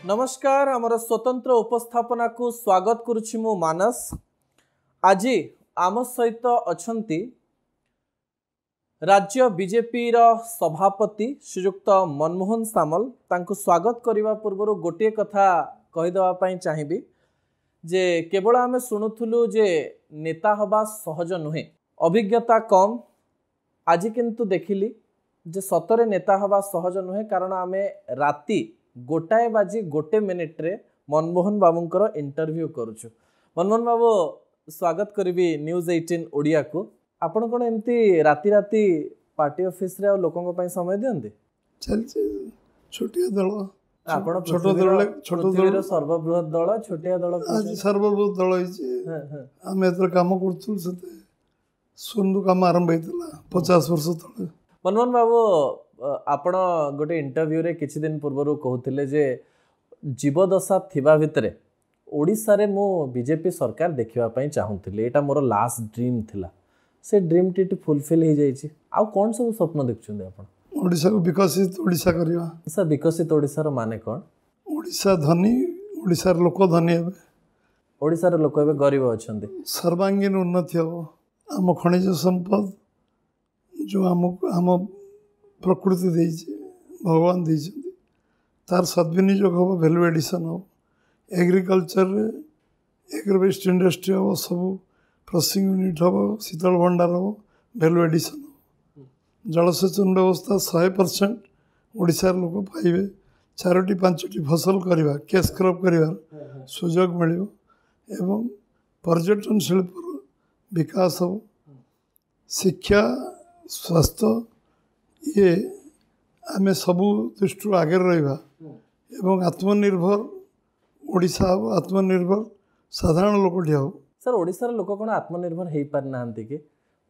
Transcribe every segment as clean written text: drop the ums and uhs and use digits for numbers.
नमस्कार आमर स्वतंत्र उपस्थापना को स्वागत करुछि मु मानस। आज आम सहित अछंती राज्य बीजेपी रो सभापति श्रीयुक्त मनमोहन सामल। तांको स्वागत करने पूर्व गोटे कथा कहीदेवा चाहिए जे केवल आम शुणुलु जे नेता हवा सहज नुहे, अभिज्ञता कम। आज किंतु देखिली जे सतरे नेता हवा सहज नुहे, कारण आम राति 1 बाजी 1 मिनिट रे मनमोहन बाबूंकर इंटरव्यू करुछु। मनमोहन बाबू स्वागत करी न्यूज 18 ओडिया को। आपण कौन एमती राति राति पार्टी ऑफिस रे लोकों को समय दियंती? चलছে छोटिया दल, आपण छोट दल, छोट दल सर्वबृहत दल, छोटिया दल आज सर्वबृहत दल होइছে। हम एतर काम करथुल सते सुंदु काम आरंभ हेतला 50 वर्ष तळे। मनमोहन बाबू आपण गोटे इंटरव्यू रे किछि दिन पूर्व कहूथिले जे जीवदशा थिबा भितरे ओडिसा रे मो बीजेपी सरकार देखिबा पई चाहूथिले, एटा मोर लास्ट ड्रीम थिला। से ड्रीम टी फुलफिल हो जाइए। आउ कौन सब स्वप्न देखुं आप? ओडिसा को विकसित ओडिसा करवा। सर विकसित ओडिसा रो माने कौन? ओडिसा धनी, ओडिसा लोक धनी हेबे, ओडिसा रो लोक हेबे गरीब अछंती, सर्वांगीन उन्नति हो। आम खनिज संपद जो आम प्रकृति देइछे, भगवान देइछे, तार सद्विनियोग हो, वैल्यू एडिशन हो। एग्रीकल्चर रे एग्रो वेस्ट इंडस्ट्री हो, सब प्रोसेसिंग यूनिट हो, शीतल भंडार हो, वैल्यू एडिशन हो। जलसेचन व्यवस्था 100% ओडिसा लोक पाइबे। 4-5 फसल करवा, कैश क्रॉप करवा सुजोग मिलिबो एवं पर्यटन शिल्प विकास हो। शिक्षा, स्वास्थ्य ये आमे सबू दृष्टि आगे रहिबा एवं आत्मनिर्भर ओडिसा हो, आत्मनिर्भर साधारण लोकटी हो। सर ओडिसा लोक कौन आत्मनिर्भर हो पार नाहंती कि?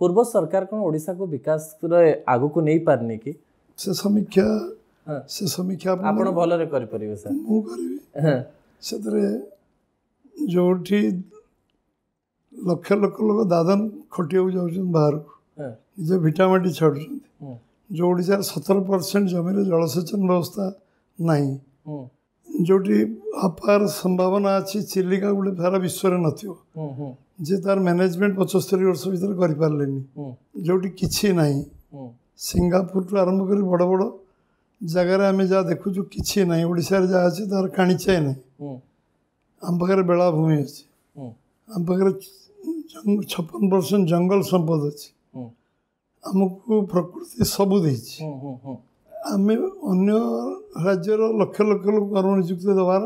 पूर्व सरकार कौन ओडिसा को विकास रे आगु को नहीं पारनी कि? से समीक्षा आपण भल रे करि परिबे सर? मु करबी। सेतरे जोठी लक्ष लक्ष लोक दादन खटिया जाउछन बाहर को, जे भिटामाटी छाडुछन। जो ओडिसा 17% जमीन जलसेचन व्यवस्था नहीं, जोटी अपार संभावना अच्छी। चिलिका गोटे सारा विश्व में नथियो जे तार मैनेजमेंट 75 वर्ष भीतर करि पारलेनी, जोटी किछि नहीं। सिंगापुर टू आरंभ कर बड़ बड़ जगार आम जहाँ देखु किछि नहीं। ओडिसा रे जहाँ अच्छे तार काणीचाए नहीं। आम पाखे बेलाभूमि अच्छे, आम पाखे 56% जंगल संपद अच्छे। आमको प्रकृति सबू देछि। आम अन्य राज्यर लक्ष लक्ष लोक कर्म नियुक्ति देवार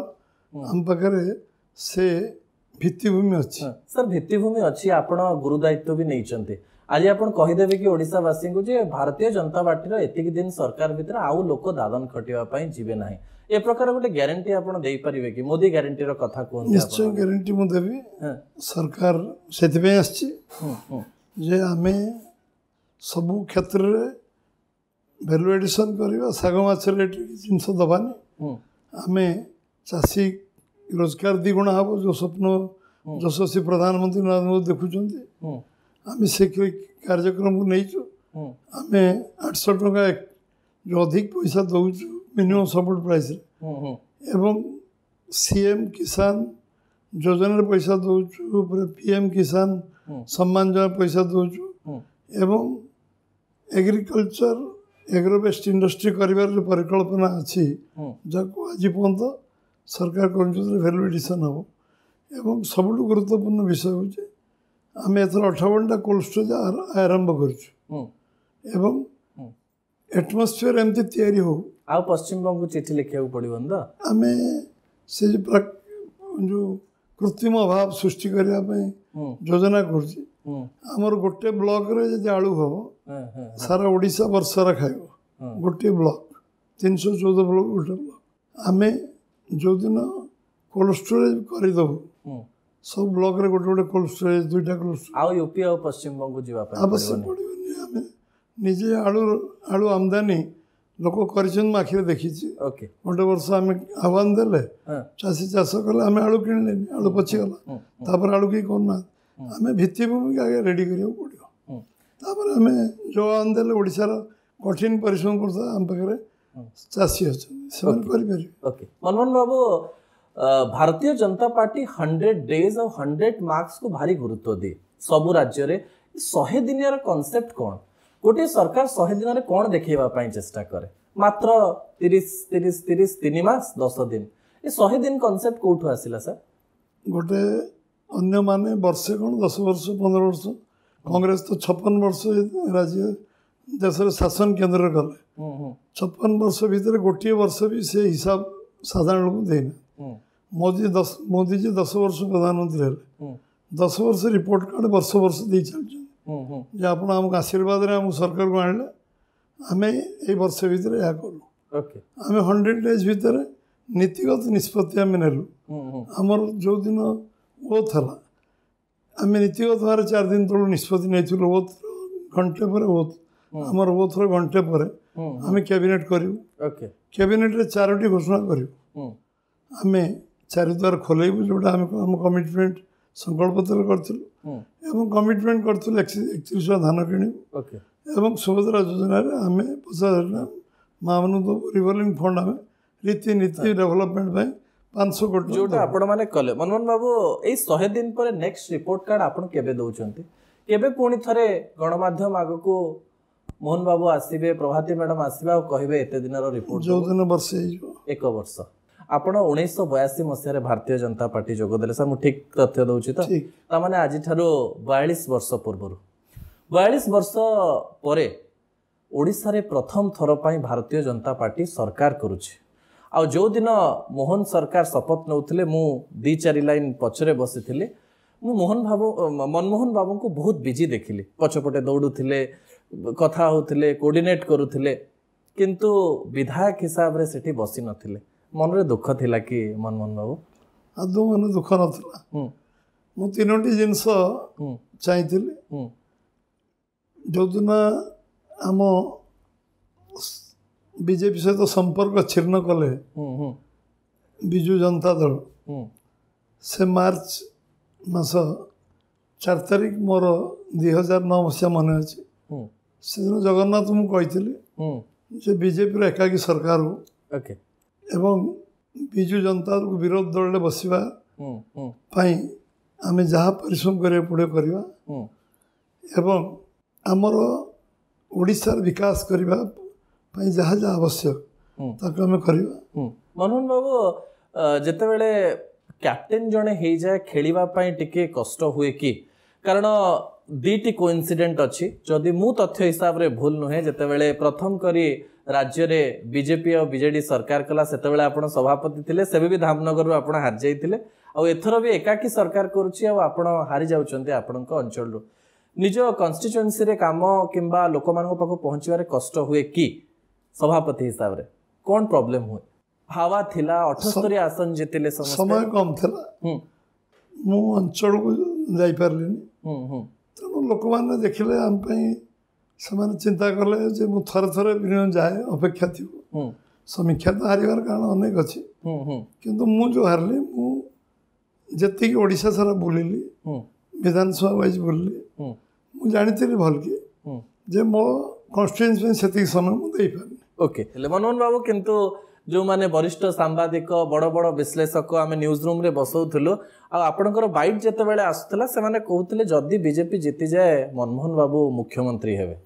आम पाखे से भित्तिभूमि अच्छी। सर भित्तिभूमि अच्छी, आपण गुरु दायित्व भी नहीं। आज आप कहीदेवे कि ओडिशावासी को जे भारतीय जनता पार्टी एतिक दिन सरकार भितर आउ लोक दादन खटिया जीवे ना, ए प्रकार गोटे ग्यारंटी आप दे पारिबे कि? मोदी ग्यारंटी रो कथा कहते? निश्चय ग्यारंटी मु देबी। सरकार सेतिबे आछि जे आमे सबु क्षेत्र रे वैल्यू एडिशन करवा, साग माछ रेट जिनस दबानी। आमे चाषी रोजगार द्विगुणा हम जो स्वप्न यशस्वी प्रधानमंत्री नरेंद्र मोदी देखुं। आम से कार्यक्रम को नहीं आम 800 टका जो अधिक पैसा दौचु मिनिमम सपोर्ट प्राइस एवं सीएम किसान योजना पैसा दौचु, पीएम किसान सम्मान योजना पैसा दौचु एवं एग्रीकल्चर एग्रो वेस्ट इंडस्ट्री करिवार जो परिकल्पना अच्छी जाको आज पर्यंत सरकार वैल्यू एडिशन हो। एवं सबुठ गुरुत्वपूर्ण विषय हूँ आम एथर 58टा कोल्ड स्टोरेज आरंभ करूँ एवं एटमोस्फियर एमती तैयारी हो। आ पश्चिम बंग को चिठी लिखा पड़ो तो आम से जो कृत्रिम अभाव सृष्टि करने योजना कर आमर गोटे ब्लॉक रे आलू हम सारा ओडिशा वर्षार खाइब। गोटे ब्लॉक 314 ब्लॉक गोटे ब्लॉक आम जो दिन कोल्ड स्टोरेज करदेबू सब ब्लॉक रे गोटे गोटे कोल्ड स्टोरेज 2टा कोल्ड स्टोरेज यूपी और पश्चिम बंग को आवश्यक पड़ोनी। आम निजे आलू आमदानी लोक कर आखिरे देखी। गोटे वर्ष आम आह्वान देले चाषी चाष कले आम आलू किणले, आलू पचिगला, तापर आलू कि करना आम भित्तिभूमि आगे रेडी करा पड़ो। तापर आम जो आह्वान देले ओडिशार कठिन परिश्रम करता आम पाखे ଚାଷୀ ଅଛନ୍ତି ସେମାନେ କରିପାରିବେ। ओके मनमोहन बाबू भारतीय जनता पार्टी 100 डेज और 100 मार्क्स को भारी गुरुत्व दिए सबु राज्य रे 100 दिनियार कांसेप्ट कोन गोटे सरकार 100 दिन रे कोन देखैबा पई चेष्टा करे मात्र 30 3 मास 10 दिन ये 100 दिन कांसेप्ट कोठु आसिला सर गोटे अन्य माने वर्षे कोन 10 वर्ष 15 वर्ष कांग्रेस तो 56 वर्ष राज्य देश शासन केन्द्र कले 56 वर्ष भितर गोटे वर्ष भी से हिसाब साधारण लोक देना मोदी जी 10 वर्ष प्रधानमंत्री हेले 10 वर्ष रिपोर्ट कार्ड वर्ष वर्ष दे चल आप आशीर्वाद रे हम सरकार को आने आम ये वर्ष भितर या कलु आम 100 डेज भितर नीतिगत निष्पत्ति आम नेलु आमर जो दिन वो था आम नीतिगत भाव 4 दिन तलू निष्पत्ति नहीं ओथ घंटे पर ओथ आमर ओथर घंटे पर आम कैबिनेट करूँ कैबिनेट रे 4टी घोषणा करूँ आम 4 द्वार खोलेबू जोटा आम कमिटमेंट संकल्प पत्र करूँ कमिटमेंट करूँ 31 धान किणु एवं सुभद्रा योजना आम 50,000 माँ मान रिवॉल्विंग फंड आम रीति नीति डेवलपमेंट 500 कोटी जोटा आपण माने कले मनमोहन बाबू ए 100 दिन पर नेक्स्ट रिपोर्ट कार्ड आपण केबे दउचंती केबे पुणी थरे गणमाध्यम आगो को मोहन बाबू आसीबे प्रभाती मैडम आसीबा और कहबे एते दिनर रिपोर्ट जो दिन वर्ष एक वर्ष आपण 1982 मसिया रे भारतीय जनता पार्टी जोग देले सर मु ठीक तथ्य दउची त ता माने आजि थारो 42 वर्ष पूर्व 42 वर्ष परे ओडिसा रे प्रथम थर पई भारतीय जनता पार्टी सरकार करूची आ जो दिन मोहन सरकार शपथ नौथिले मु 2-4 लाइन पछरे बसिथिले मु मनमोहन बाबू को बहुत बिजी देखिली पछपटे दौड़ुथिले कथा होथिले कोऑर्डिनेट करूथिले किंतु विधायक हिसाब रे सेठी बसी नथिले मन रे दुख थिला कि मनमोहन बाबू आदो मन दुख नथिला मु तीनोटी जिंस चाहिथिले जो दिन आम बीजेपी सहित संपर्क छिन्न कले विजु जनता दल से मार्च मास 4 तारिख मोर 2009 मसीहा मन अच्छे से दिन जगन्नाथ मुझे बीजेपी एकाकी सरकार हो एवं विजु जनता दल विरोध दल बसवा आम जहाँ परिश्रम करिया पड़े करवा एवं आमर ओडिशार विकास करवा जहाँ जहाँ आवश्यक ताको आम करवा मनोहर बाबू जेते बेले कैप्टेन जड़े हो जाए खेलिबा पई टिके कष्ट हुए कि कारण दीटी कोइंसिडेंट अच्छी जदि मु तथ्य हिसाब रे भूल नुहे जेते बेले प्रथम करी राज्य रे बीजेपी और बीजेडी सरकार कला सेते बेले आपण सभापति थिले सेबे भी धामनगर रो आपण हार जाइथिले आ एथरो भी एकाकी सरकार करूची आ आपण हारि जाउचंती आपणक अंचल रो निज कन्स्टिट्युएंसी रे काम किंबा लोक मानको पाखो पहुंचवारे कष्ट हुए कि सभापति हिसाब रे कोन प्रॉब्लम हुए हावा थिला 78 आसन जितिले समय कम थिला मु अंचल को जाई पारलिनी तेणु लोक मैंने देखिले आम से चिंता कले जे मु थरे थरे जाए अपेक्षा थी समीक्षा तो हारिबार कारण अनेक अच्छी किंतु मु जो हारली मुझे ओडिशा सारा बुलिली विधानसभा वाइज बुलिली मु जानी भल कि जे मो कन्स्टिट्युएंसी से समय मुझे पारनी ओके मनमोहन बाबू किंतु जो माने वरिष्ठ सांबादिक बड़ बड़ विश्लेषक आम न्यूज रूम रे बसौथिलु आपणकर बाइट जेते बेले आसुतला से माने कहउथिले जदी बीजेपी जीति जाए मनमोहन बाबू मुख्यमंत्री हेबे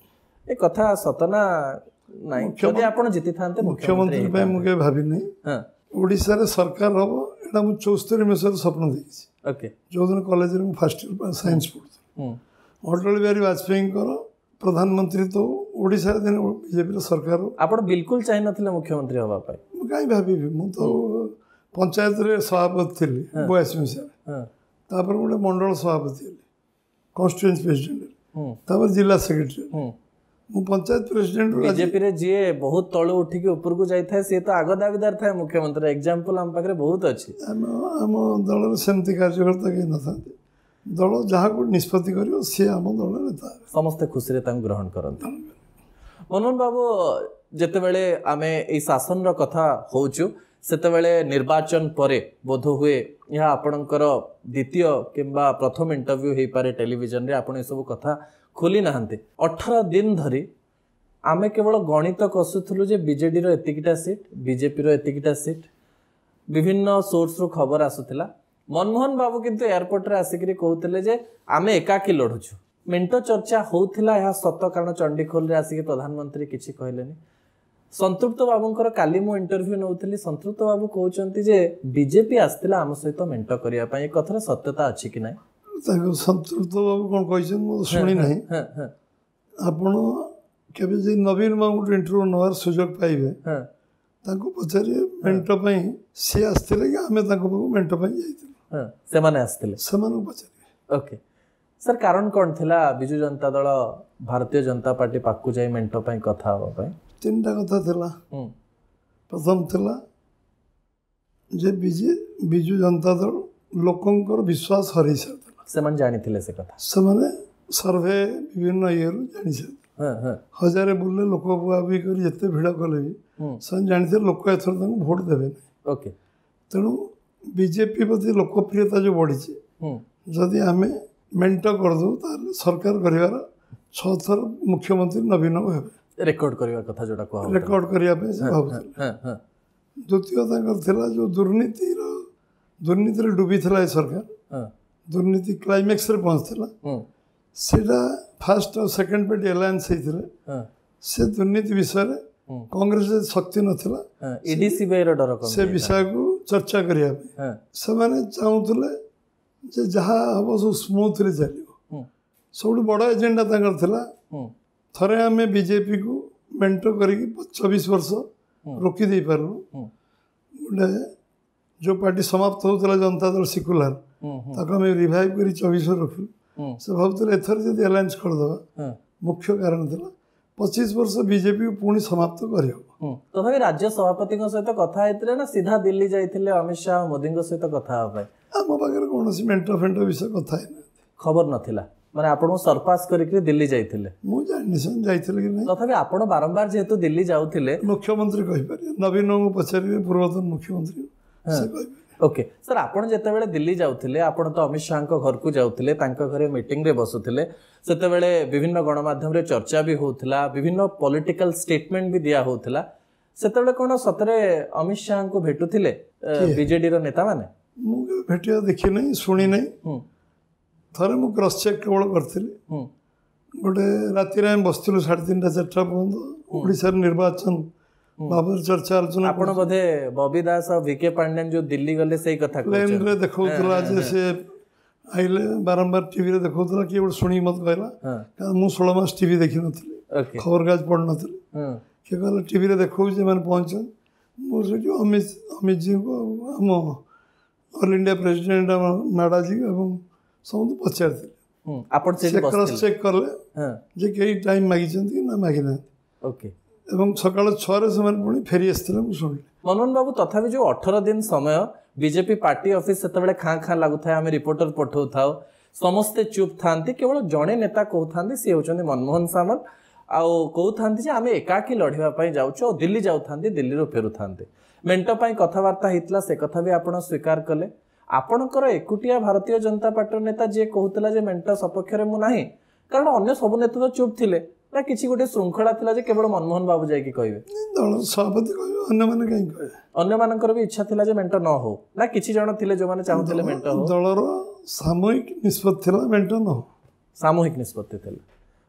ए कथा सतना नाही जदी आपण जीति थांते मुख्यमंत्री पे मुके भाबी नै हां ओडिसा रे सरकार हबो एटा मु 74 मसर स्वप्न देखिछि ओके जो दिन कॉलेज रे first year science पढु Atal Bihari Vajpayee कर प्रधानमंत्री तो ओडिसा रे दिन बीजेपी सरकार आपण बिल्कुल चाहि नथिले मुख्यमंत्री हबा पाई कहीं भाभी मु तो पंचायत रे सभापति थी 82 मसीह तापर गोटे मंडल सभापति कन्स्टिट्युएंसी प्रेसिडेंट तापर जिला सेक्रेटरी मु पंचायत प्रेसिडेंट बीजेपी रे जे बहुत तळु उठी के ऊपर को जाई थाए से तो आगो दावेदार थाए मुख्यमंत्री एग्जांपल हम पाखरे बहुत अछि हम दल रे सेमति कार्यकर्ता के न थाते दल जहाँ को निष्पत्ति करियो से हम दल नेता समस्त खुशी रे तांग ग्रहण करन मनोहर बाबू जेते बेले आमे ए शासन रो कथा होउछु सेते बेले निर्वाचन परे बोध हुए यह आपणकर द्वितीय किंबा प्रथम इंटरव्यू हे पारे टेलीविजन रे आपण ए सब कथा खोली नाहंते 18 दिन धरी आमे केवल गणित कसुलु जे बीजेडी रो एतिकिटा सीट बीजेपी रो एतिकिटा सीट विभिन्न सोर्स रो खबर आसुथिला मनमोहन बाबू किंतु एयरपोर्ट रे आसिकरी कहउथिले जे आमे एकाकी लढुछु मेंटो चर्चा होउथिला या सत कारण चंडीखोल रे आसिके प्रधानमंत्री किछि कहलेनी संतृप्त बाबूंकर काली मु इंटरव्यू नउथिली संतृप्त बाबू कहउचंती जे बीजेपी आस्तिला आम सहित मेंटो करिया पई कथरा सत्यता अछि कि नै ताको संतृप्त बाबू कोन कहछन मो सुनि नै आपण केबे जे नवीन बाबू इंटरव्यू नवार सुजोग पाइबे ताको पछारी मेंटो पई से आस्तिले कि आमे ताको बाबू मेंटो पई जाइतिले से माने आस्तिले से माने पछारी ओके सर कारण कौन थिला बिजु जनता दल भारतीय जनता पार्टी पाकु जाई मेंटो पई कथा हो पई तीनटा कथा थिला प्रथम थिला जे बिजु जनता दल लोकंकर विश्वास हरि सारथिला से मन जानि थिले से कथा से माने सर्वे विभिन्न इयरु जानि सारथिला हजारे बुले लोक बुआबी कर जते भिड़ कले भी सन जानि थे लोक एथर तक वोट देबे ओके तेणु बीजेपी प्रति लोकप्रियता जो बढ़ी जदि आमे मेंटो कर दो ताले सरकार करिवार 6 थर मुख्यमंत्री नवीन हेबे रेकॉर्ड करिवा कथा जोटा को रेकॉर्ड करिया पे से भाबुथिले द्वितीय तांकर थिला जो दुर्नीति रे डूबी थिला ए सरकार दुर्नीति क्लाइमैक्स रे पहुंचथिला सेटा फर्स्ट और सेकंड पे अलायंस हेथिले से दुर्नीति विषय रे कांग्रेस शक्ति नथिला ईडीसी बेर डर को से विषय को चर्चा करिया पे से माने चाहुतले जे जहा हबो सो स्मूथली चलियो सब बड़ एजेंडा तांकर थिला थरे आमे बीजेपी को मेंटो करी 24 वर्ष रोकी दे पारलु गोटे जो पार्टी समाप्त होतला जनता दल सेक्युलर ताको आमे रिवाइव करी 24 वर्ष रखलु से भाबतले एथर जदि अलायंस कर दबा मुख्य कारण थिला 25 वर्ष बीजेपी को पुणी समाप्त करियो तथापि राज्य सभापति सहित कथा हेतिले ना सीधा दिल्ली जाइथिले अमित शाह मोदी सहित कथा हो पाए आम पाखे कौन मेंटो फेंटो विषय कथा खबर नथिला माने आपण सरपास करिक दिल्ली जाइथिले मु जानि सन जाइथिले कि नै तथापि आपण बारंबार जेहेतु दिल्ली जाउथिले मुख्यमंत्री कहि पारे नवीन को पछारी पूर्वतन मुख्यमंत्री से कहि ओके सर आपण जेते बेले दिल्ली जाउथिले आपण तो अमित शाह को घर को जाउथिले तांका घरे मीटिंग रे बसुथिले सेते बेले विभिन्न गणमाध्यम रे चर्चा भी होउथिला विभिन्न पॉलिटिकल स्टेटमेंट भी दिया होउथिला सेते बेले कोन सतरे अमित शाह को भेटुथिले बीजेडी रो नेता माने मु भेटिया देखि नै सुनी नै थरे मु क्रॉस चेक केवल करथिली गोटे राति रे हम बसथिलु 3:30 4टा पर्यंत ओडिसा निर्वाचन बाबर चर्चा आलोचना आपण बधे बॉबी दास और वीके पांड्यन जो दिल्ली गले सही कथा प्लेन रे देखौतला जे से आइले बारंबार टीवी रे देखौतला कि एवढ सुनी मत कहला कारण मु 16 मास टीवी देखि नथिली खबर काज पढ नथिली के कहला टीवी रे देखौ जे माने पहुंचन मु जो अमित जी को हम ऑल इंडिया प्रेसिडेंट नाडा जी एवं सब पचारथिले आपण से क्रॉस चेक करले जे के टाइम मागी छथि ना मागी ना ओके एवं सकाळ 6 रे समय पुणी फेरी आस्थिले मु सुनली मनोहर बाबू तथापि जो 18 दिन समय बीजेपी पार्टी ऑफिस सेतबेले खां खां लागु थाए आमे रिपोर्टर पठौ थाओ समस्त चुप थांती केवल जणे नेता कहू थांती से होचंदी मनमोहन सामल आउ कहू थांती जे आमे एकाकी लढिवा पई जाउछो दिल्ली जाउ थांती दिल्ली रो फेरु थांती मेंटो पई कथावार्ता हितला से कथा भी आपण स्वीकार कले आपणकर एकुटिया भारतीय जनता पार्टी नेता जे कहूतला जे मेंटो सपक्ष रे मु नाही कारण अन्य सब नेता तो चुप थिले ना किछि गोटे श्रृंखला थिला जे केवल मनमोहन बाबू जाई कि कहबे दल सभापति कहबे अन्य माने काई कहबे अन्य मानकर भी इच्छा थिला जे मेंटो न हो ना किछि जण थिले जो माने चाहुथिले मेंटो हो दलर सामूहिक निष्पत्ति थिला मेंटो न हो सामूहिक निष्पत्ति थिला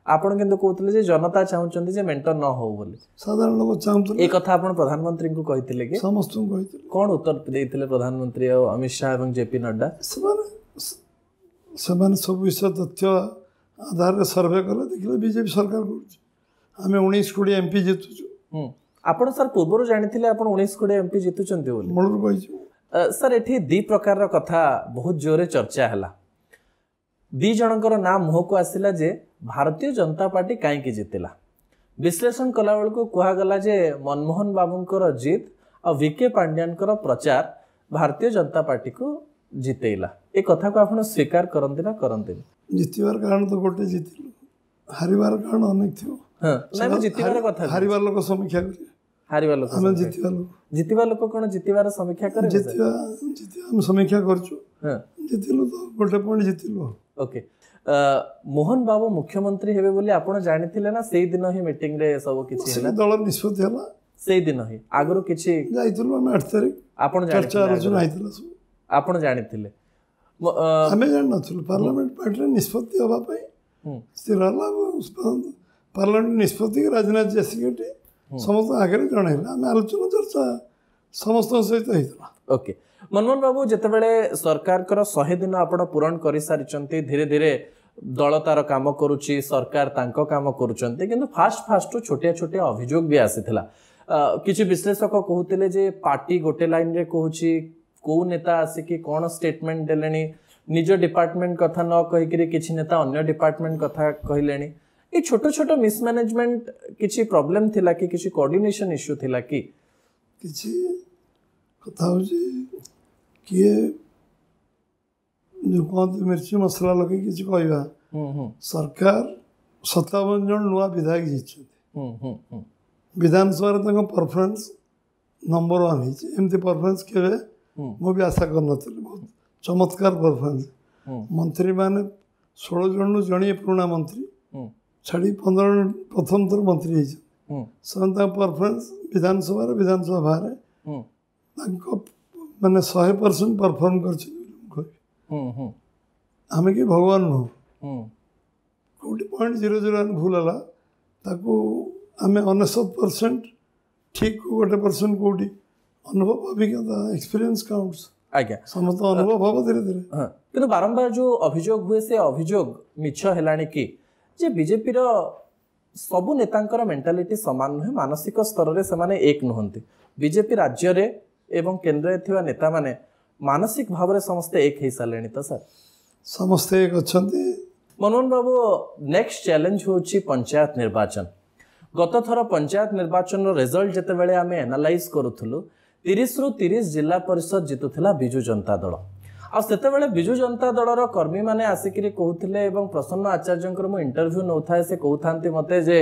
आपण किंतु कहउतले जे जनता चाहुचंदी जे मेंटो न हो बोली साधारण लोक चाहुथले ए कथा आपण प्रधानमंत्री को कहिथिले कि समस्त को कहिथिले कोन उत्तर देथिले प्रधानमंत्री और अमित शाह एवं जेपी नड्डा समान सब विषय तथ्य आधार रे सर्वे कले देखले बीजेपी सरकार करछ हमें 19 एमपी जितुछु आपण सर पूर्व जानिथिले आपण 19 एमपी जितुचंती बोली मोळर कहिछु सर एठी दी प्रकार रो कथा बहुत जोरे चर्चा हला दी जनकर नाम मुह को आसिला जे भारतीय जनता पार्टी काई की जितिला विश्लेषण कला बेल को कहा गला जे मनमोहन बाबूंकर जीत और वीके पांड्यानकर प्रचार भारतीय जनता पार्टी को जितेला ए कथा को आपण स्वीकार करंती ना करंती जितिबार कारण तो गोटे जितिलु हारिबार कारण अनेक थियो हां नै जितिबार कथा हारिबार लोक समीक्षा करी हारिबार लोक हम जितिबार लोक कोन जितिबार समीक्षा करे जितिबा हम समीक्षा करछु हां जितिलु तो गोटे पॉइंट जितिलु ओके मोहन बाबू मुख्यमंत्री हेबे बोली आपण जानिथिले ना सेही दिन ही मीटिंग रे सब किछि से दल निष्पत्ति हला सेही दिन ही आगरो किछि जाइतलो हम 8 तारिख आपण चर्चा आलोचना आइतला सब आपण जानिथिले हमें जान नथुल पार्लियामेंट पार्टी रे निष्पत्ति हबा पई स्थिर हला पार्लियामेंट निष्पत्ति राजनाथ जैसिकटी समस्त आगे जणैला हम आलोचना चर्चा समस्त सहित होइतला ओके मनमोहन बाबू जितेबाला सरकार 100 दिन आपण पूरण कर सारी धीरे धीरे दल तार काम करुच्ची सरकार तांको काम करुचंती किंतु फास्ट छोटिया छोटिया अभियोग भी आसीथिला किछि विश्लेषक कहउतिले जे पार्टी गोटे लाइन रे कहउची को नेता आसिकी कोन स्टेटमेंट देलेनी निज डिपार्टमेंट कथा न कहिकरी किछि नेता अन्य डिपार्टमेंट कथा कहिलेनी ए छोटो छोटो मिसमैनेजमेंट किछि प्रॉब्लम थिला कि किछि कोऑर्डिनेशन इश्यू थिला कि किछि कथा होची किए जो कहते मिर्ची मसला लगे किसी कहवा सरकार 57 जन नुआ विधायक जीत विधानसभा परफॉर्मेंस नंबर 1 एमती परफॉर्मेंस के मुझे आशा कर बहुत चमत्कार परफॉर्मेंस मंत्री माने 16 जन जड़े पुराना मंत्री छाड़ी 15 प्रथम थर मंत्री से परफॉर्मेंस विधानसभा बाहर माने 100% परफॉर्म कर आमे कि भगवान नुह कोटी 0.00 भूल है ताकू आमे 99% ठीक गोटे परसेंट कोटी अनुभव अभिज्ञता एक्सपीरियंस काउंट्स आज्ञा समस्त अनुभव हम धीरे धीरे किंतु बारंबार जो अभियोग हुए से अभियोग मिछ हेलानी कि जे बीजेपी रो सबु नेतांकर मेंटालिटी समान नुहे मानसिक स्तर रे से माने एक नुहंती बीजेपी राज्य रे एवं केंद्र थिवा नेता माने मानसिक भाव रे समस्त एक हे सालेनी तो सर समस्त एक अछंती मनोहर बाबू नेक्स्ट चैलेंज होची पंचायत निर्वाचन गत थर पंचायत निर्वाचन रो रिजल्ट जते बेले आमे एनालाइज करूथुलु 30 रु 30 जिला परिषद जितुथिला बिजु जनता दल आ सेते बेले बिजु जनता दल रो कर्मी माने आसिकिरी कहउथिले एवं प्रसन्न आचार्यंकर मो इंटरव्यू नउथाय से कहउथांती मते जे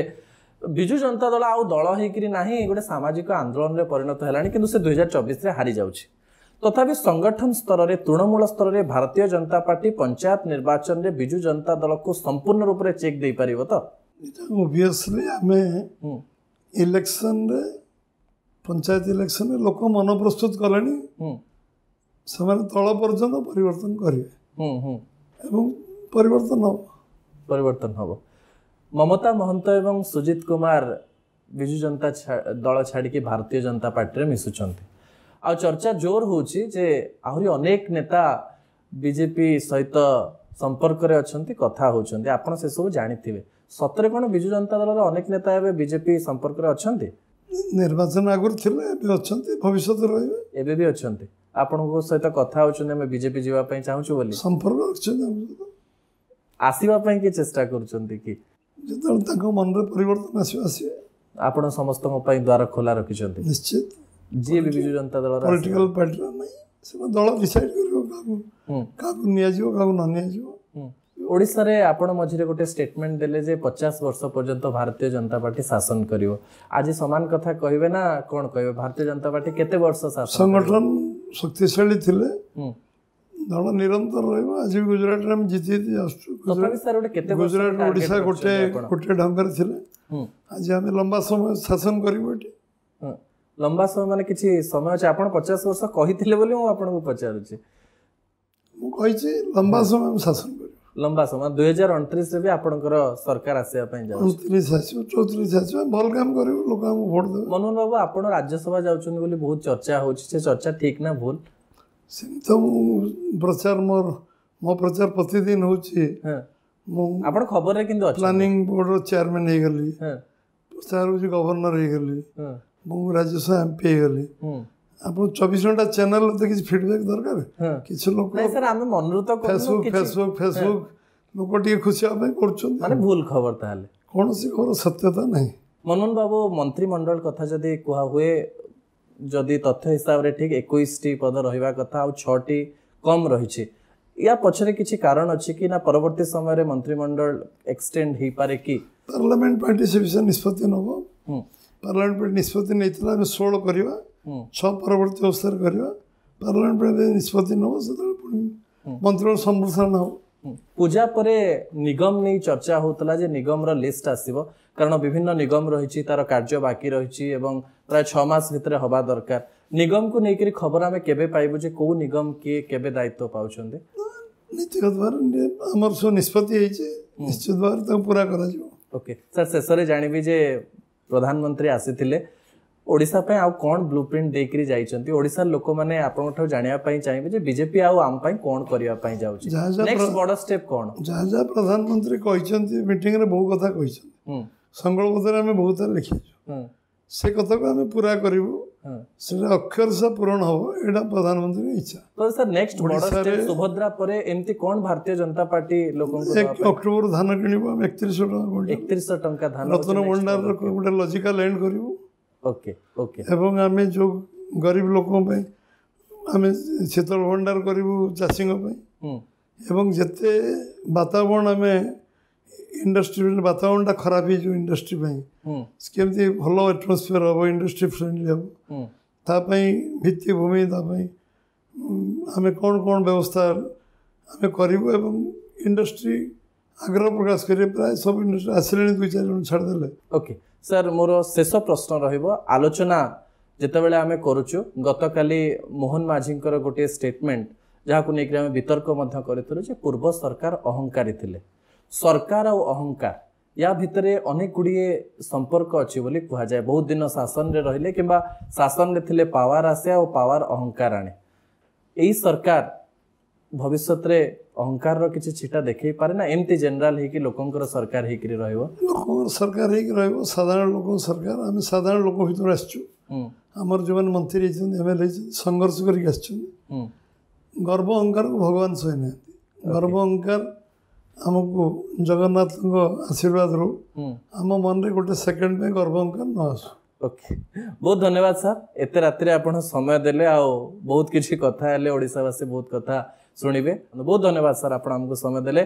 बिजु जनता दल आउ दल हेकिरी नाही गोटे सामाजिक आंदोलन रे परिणत हेलानी किंतु से 2024 रे हारि जाउछि तथापि संगठन स्तर रे तृणमूल स्तर रे भारतीय जनता पार्टी पंचायत निर्वाचन रे बिजु जनता दल को संपूर्ण रूप रे चेक दे परिबो तो ऑब्वियसली हमें इलेक्शन रे पंचायत इलेक्शन रे लोक मन प्रस्तुत कलेनी समान तल पर्यंत परिवर्तन करिवे एवं परिवर्तन हबो ममता महंत एवं सुजित कुमार बिजु जनता दल छाड़ी के भारतीय जनता पार्टी रे मिसुचंती आ चर्चा जोर होची जे आहुरी अनेक नेता बीजेपी सहित संपर्क रे अछंती कथा होचंती आपण से सब जानिथिबे सतरे कोन बिजु जनता दल रे अनेक नेता एबे बीजेपी संपर्क रे अछंती निर्वाचन आगुर थिले एबे अछंती भविष्यत रहबे एबे भी अछंती आपण को सहित कथा होचंती हम बीजेपी जीवा पई चाहूछु बोली संपर्क अछंती आसीबा पई के चेष्टा करचंती कि जतन ताको मन रे परिवर्तन आसी आपण समस्त पई द्वार खोला रखिचंती निश्चित जी बिजु जनता दल पॉलिटिकल पार्टी नहीं से दल डिसाइड करियो काकू निया जिवो काकू न निया जिवो ओडिसा रे आपण मझिरे गोटे स्टेटमेंट देले जे 50 वर्ष पर्यंत भारतीय जनता पार्टी शासन करियो आज समान कथा कहबे ना कोन कहबे भारतीय जनता पार्टी केते वर्ष शासन संगठन शक्तिशाली थिले दल निरंतर रहबो आज गुजरात रे हम जीती आसु तथापि सर गोटे केते गुजरात ओडिसा गोटे ढंगर थिले आज हम लंबा समय शासन करिवो एटी लंबा समय माने किछि समय अछि आपण 50 वर्ष कहिथिले बोली मु आपण को पचारुछि मु कहिछि लंबा समय हम शासन करियो लंबा समय 2029 रे भी आपणकर सरकार आसे पई जाउ 29 आसी 34 आसी भल काम करियो लोक हम वोट दे मनोहर बाबू आपण राज्यसभा जाउछन बोली बहुत चर्चा होछि से चर्चा ठीक ना भूल सिमतो प्रचार मो प्रचार प्रतिदिन होछि मु आपण खबर रे किंतु प्लानिंग बोर्ड रो चेयरमैन हे गली प्रचार होछि गवर्नर हे गली मु राज्यसभा एमपी हे गली आपण 24 घंटा चैनल तो किछ फीडबैक दरकार किछ लोक नहीं सर हमें मनरुत करनु फेसबुक लोक टी खुशी आपे करछन माने भूल खबर ताले कोन सी खबर सत्यता नहीं मनोहर बाबू मंत्रिमंडल कथा जदी कुहा हुए जदि तथ्य हिसाब रे ठीक 21 टी पद रहिबा कथा आ 6 टी कम रहिछि या पछरे किछि कारण अछि कि ना परवर्ती समय रे मंत्रिमंडल एक्सटेंड ही पारे कि पार्लियामेंट पार्टी से विषय निष्पत्ति नबो पार्लियामेंट पार्टी निष्पत्ति नैतला हम 16 करबा 6 परवर्ती अवसर करबा पार्लियामेंट पार्टी निष्पत्ति नबो से मंत्रिमंडल संप्रसारण हो पूजा परे निगम नहीं चर्चा होतला जे निगम रो लिस्ट आसीबो कारण विभिन्न निगम रही तार कार्य बाकी रही एवं प्राय 6 मास भितर हवा दरकार निगम को लेकर खबर आम केबे पाइबु जे को निगम के केबे दायित्व पाउछन्ते नीतिगत भार हमर सो निष्पत्ति है निश्चित भार तो पूरा करा जो ओके सर शेषरे जानिबी जे प्रधानमंत्री आसीथिले ओडिसा पे आउ कोन ब्लूप्रिंट देकरी जाइछन्ती ओडिसा लोक माने आपन ठो जानिया पई चाहिबे जे बीजेपी आउ आम पई कोन करिया पई जाउची नेक्स्ट बड़ स्टेप कोन जा प्रधानमंत्री कहिछन्ती मीटिंग रे बहु कथा कहिछन्ती संगलपत्र में बहुत लिखी से कथा को आम पूरा करूँ से अक्षर से पूरण हम एटा प्रधानमंत्री इच्छा तो सर नेक्स्ट बड़ स्टेप सुभद्रा परे एमती कोन भारतीय जनता पार्टी लोगों को 1 अक्टोबर धान किनिबो हम 3100 टंका धान रत्न भंडार गोटे लॉजिकल एंड करूँ ओके ओके एवं आम जो गरीब लोकों पे आम शीतल भंडार करूँ चाषी एवं जिते वातावरण आम इंडस्ट्री वातावरण खराब हो इंडस्ट्री केमती भल एटमोस्फियर हम इंडस्ट्री फ्रेंडली हम तापाई भित्तिभूमि आम कौन कौन व्यवस्था आम करूँ इंडस्ट्री आग्रह प्रकाश करें प्राय सब इंडस्ट्री आसिले 2-4 जन छाड़देले ओके सर मोर शेष प्रश्न रहिबो आलोचना जेतेबेले आमे करूछु गतकाली मोहन माझींकर गोटे स्टेटमेंट जहाँ को लेकर आम वितर्क करथिलु जे पूर्व सरकार अहंकारी थिले सरकार और अहंकार या भितरे अनेक गुड़िए संपर्क अच्छी बोली कह जाए बहुत दिन शासन रे रहिले किंबा शासन रे थिले पावर आसे और पावर अहंकार आने यही सरकार भविष्य रे अहंकार रो किछि छिटा देखै पारे ना एमती जनरल हे कि लोकंकर सरकार हे कि रहइबो लोकंकर सरकार हे कि रहइबो साधारण लोक सरकार आमे साधारण लोक भितर आछछु हमर जवन मंत्री छन एमएलए संघर्ष करि आछछु गर्व अहंकार को भगवान सहिने गर्व अहंकार आमको जगन्नाथ आशीर्वाद रू आम मन रे गोटे सेकंड में गर्व अहंकार न आसु ओके बहुत धन्यवाद सर एते रात्रि आपण समय देले आ बहुत किछि कथा हेले ओडिसावासी बहुत कथा सुनिबे बहुत धन्यवाद सर आपण हमको समय देले।